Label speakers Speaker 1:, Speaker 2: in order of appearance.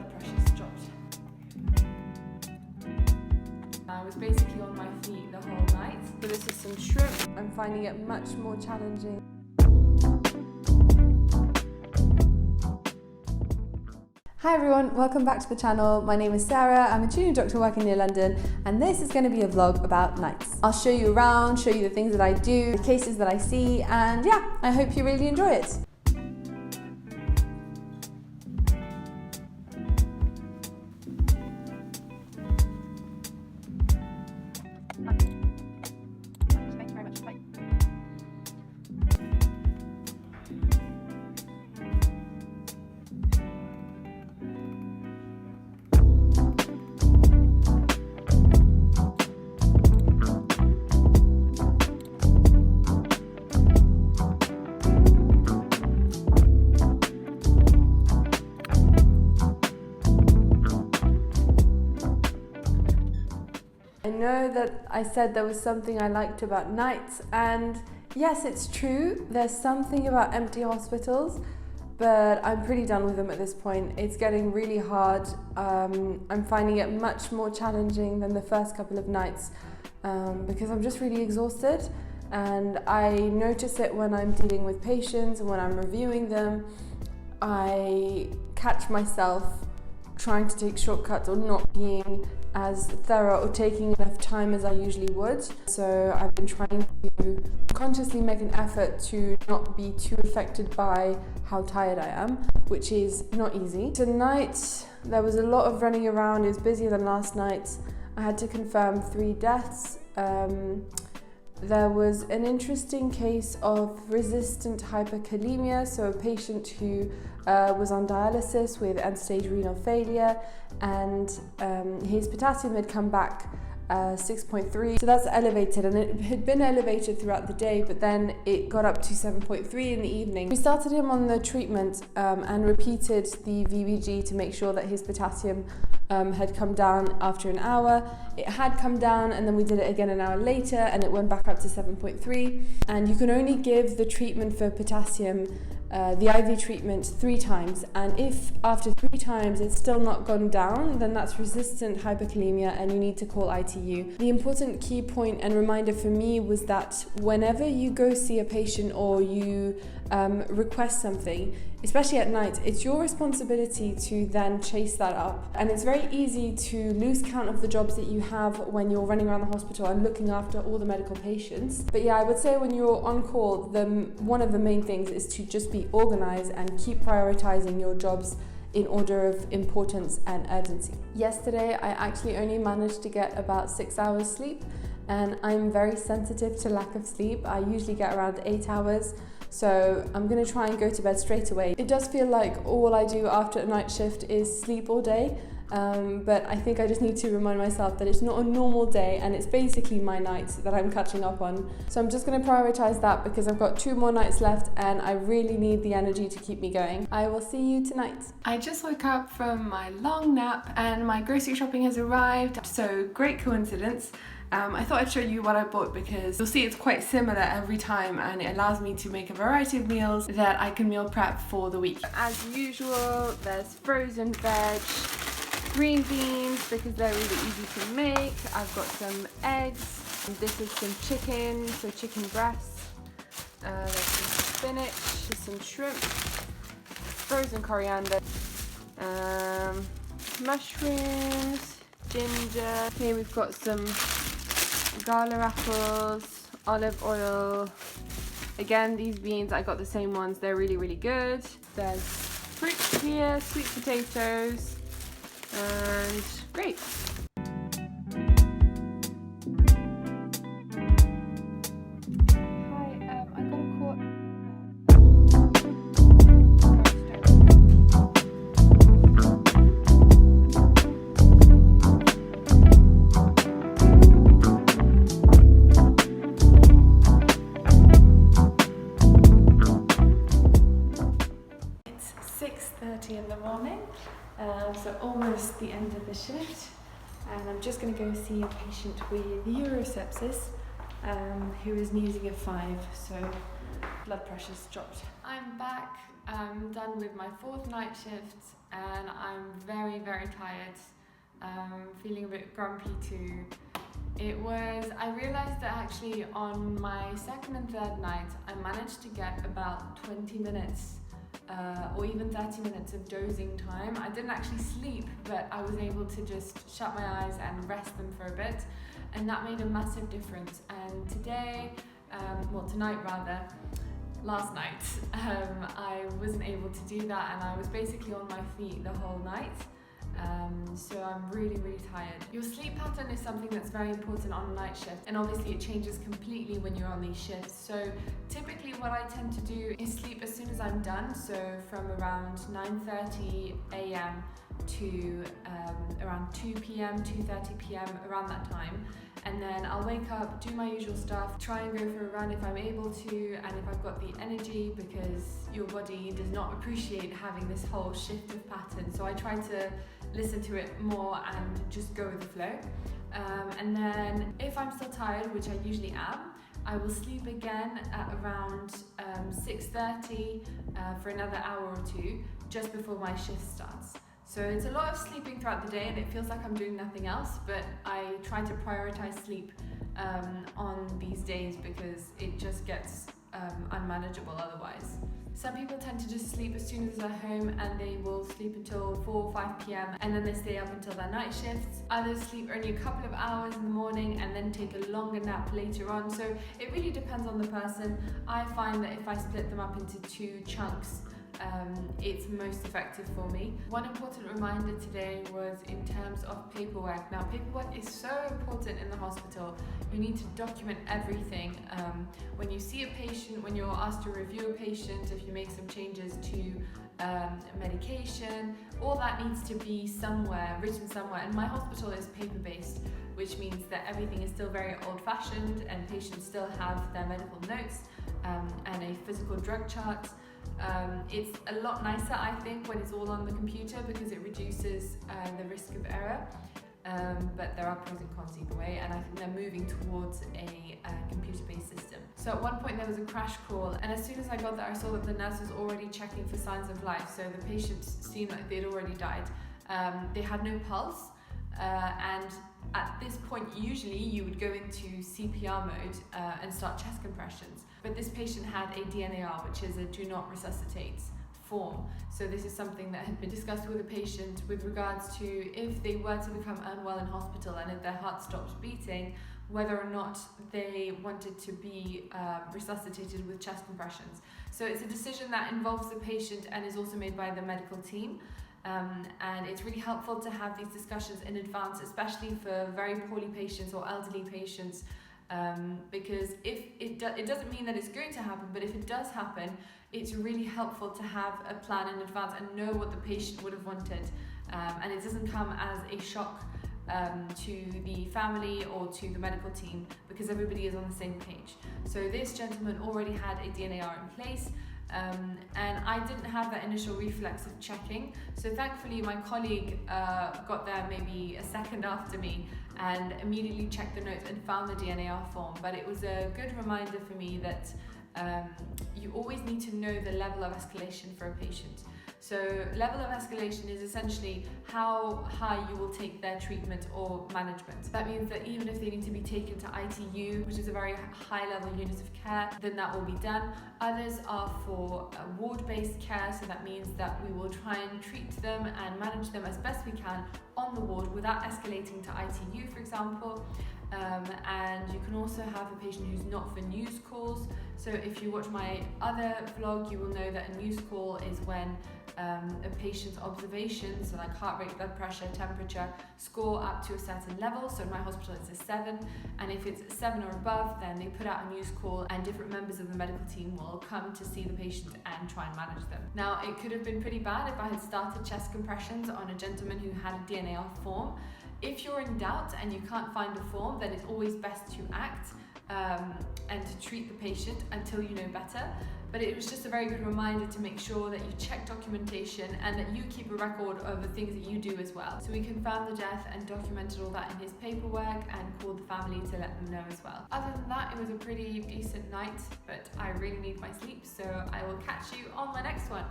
Speaker 1: blood pressure's dropped. I was basically on my feet the whole night. So this is some shrimp. I'm finding it much more challenging. Hi everyone, welcome back to the channel. My name is Sarah, I'm a junior doctor working near London, and this is going to be a vlog about nights. I'll show you around, show you the things that I do, the cases that I see, and yeah, I hope you really enjoy it. I know that I said there was something I liked about nights, and yes, it's true, there's something about empty hospitals, but I'm pretty done with them at this point. It's getting really hard. I'm finding it much more challenging than the first couple of nights because I'm just really exhausted, and I notice it when I'm dealing with patients and when I'm reviewing them. I catch myself trying to take shortcuts or not being as thorough or taking enough time as I usually would. So I've been trying to consciously make an effort to not be too affected by how tired I am, which is not easy. Tonight there was a lot of running around. It was busier than last night. I had to confirm 3 deaths. There was an interesting case of resistant hyperkalaemia, so a patient who was on dialysis with end-stage renal failure, and his potassium had come back 6.3, so that's elevated, and it had been elevated throughout the day, but then it got up to 7.3 in the evening. We started him on the treatment and repeated the VBG to make sure that his potassium had come down after an hour. It had come down, and then we did it again an hour later, and it went back up to 7.3. And you can only give the treatment for potassium, the IV treatment, 3 times, and if after 3 times it's still not gone down, then that's resistant hyperkalemia and you need to call ITU. The important key point and reminder for me was that whenever you go see a patient or you request something, especially at night, it's your responsibility to then chase that up. And it's very easy to lose count of the jobs that you have when you're running around the hospital and looking after all the medical patients. But yeah, I would say when you're on call, one of the main things is to just be organized and keep prioritizing your jobs in order of importance and urgency. Yesterday, I actually only managed to get about 6 hours sleep, and I'm very sensitive to lack of sleep. I usually get around 8 hours. So I'm going to try and go to bed straight away. It does feel like all I do after a night shift is sleep all day, but I think I just need to remind myself that it's not a normal day and it's basically my night that I'm catching up on. So I'm just going to prioritize that because I've got 2 more nights left and I really need the energy to keep me going. I will see you tonight. I just woke up from my long nap and my grocery shopping has arrived, so great coincidence. I thought I'd show you what I bought because you'll see it's quite similar every time, and it allows me to make a variety of meals that I can meal prep for the week. As usual, there's frozen veg, green beans because they're really easy to make. I've got some eggs. This is some chicken, so chicken breasts. There's some spinach, some shrimp, frozen coriander, mushrooms, ginger. Here we've got some gala apples, olive oil. Again, these beans, I got the same ones, they're really good. There's fruit here, sweet potatoes, and grapes. In the morning, so almost the end of the shift, and I'm just going to go see a patient with urosepsis who is needing a 5, so blood pressure's dropped. I'm back. I'm done with my 4th night shift and I'm very, very tired. Feeling a bit grumpy too. I realised that actually on my 2nd and 3rd night, I managed to get about 20 minutes or even 30 minutes of dozing time. I didn't actually sleep, but I was able to just shut my eyes and rest them for a bit, and that made a massive difference. And tonight rather, last night, I wasn't able to do that, and I was basically on my feet the whole night. So I'm really, really tired. Your sleep pattern is something that's very important on a night shift, and obviously it changes completely when you're on these shifts. So typically what I tend to do is sleep as soon as I'm done, so from around 9:30 a.m. to around 2 p.m, 2:30 p.m, around that time. And then I'll wake up, do my usual stuff, try and go for a run if I'm able to, and if I've got the energy, because your body does not appreciate having this whole shift of pattern. So I try to listen to it more and just go with the flow. And then if I'm still tired, which I usually am, I will sleep again at around 6:30 for another hour or two, just before my shift starts. So it's a lot of sleeping throughout the day and it feels like I'm doing nothing else, but I try to prioritize sleep on these days because it just gets unmanageable otherwise. Some people tend to just sleep as soon as they're home and they will sleep until 4 or 5 p.m. and then they stay up until their night shifts. Others sleep only a couple of hours in the morning and then take a longer nap later on. So it really depends on the person. I find that if I split them up into 2 chunks, it's most effective for me. One important reminder today was in terms of paperwork. Now, paperwork is so important in the hospital. You need to document everything. When you see a patient, when you're asked to review a patient, if you make some changes to medication, all that needs to be somewhere, written somewhere. And my hospital is paper-based, which means that everything is still very old-fashioned and patients still have their medical notes and a physical drug chart. It's a lot nicer, I think, when it's all on the computer because it reduces the risk of error. But there are pros and cons either way, and I think they're moving towards a computer-based system. So at one point there was a crash call, and as soon as I got there I saw that the nurse was already checking for signs of life, so the patient seemed like they'd already died. They had no pulse, and at this point usually you would go into CPR mode and start chest compressions, but this patient had a DNAR, which is a do not resuscitate form. So this is something that had been discussed with the patient with regards to if they were to become unwell in hospital and if their heart stopped beating, whether or not they wanted to be resuscitated with chest compressions. So it's a decision that involves the patient and is also made by the medical team. And it's really helpful to have these discussions in advance, especially for very poorly patients or elderly patients, because if it doesn't mean that it's going to happen, but if it does happen, it's really helpful to have a plan in advance and know what the patient would have wanted, and it doesn't come as a shock to the family or to the medical team because everybody is on the same page. So this gentleman already had a DNAR in place. And I didn't have that initial reflex of checking, so thankfully my colleague got there maybe a second after me and immediately checked the notes and found the DNAR form. But it was a good reminder for me that you always need to know the level of escalation for a patient. So level of escalation is essentially how high you will take their treatment or management. That means that even if they need to be taken to ITU, which is a very high level unit of care, then that will be done. Others are for ward-based care, so that means that we will try and treat them and manage them as best we can on the ward without escalating to ITU, for example. And you can also have a patient who's not for news calls. So if you watch my other vlog, you will know that a news call is when a patient's observations, so like heart rate, blood pressure, temperature, score up to a certain level. So in my hospital it's a 7, and if it's 7 or above, then they put out a news call and different members of the medical team will come to see the patient and try and manage them. Now, it could have been pretty bad if I had started chest compressions on a gentleman who had a DNAR form. If you're in doubt and you can't find a form, then it's always best to act. and to treat the patient until you know better. But it was just a very good reminder to make sure that you check documentation and that you keep a record of the things that you do as well. So we confirmed the death and documented all that in his paperwork and called the family to let them know as well. Other than that, it was a pretty decent night, but I really need my sleep, so I will catch you on the next one.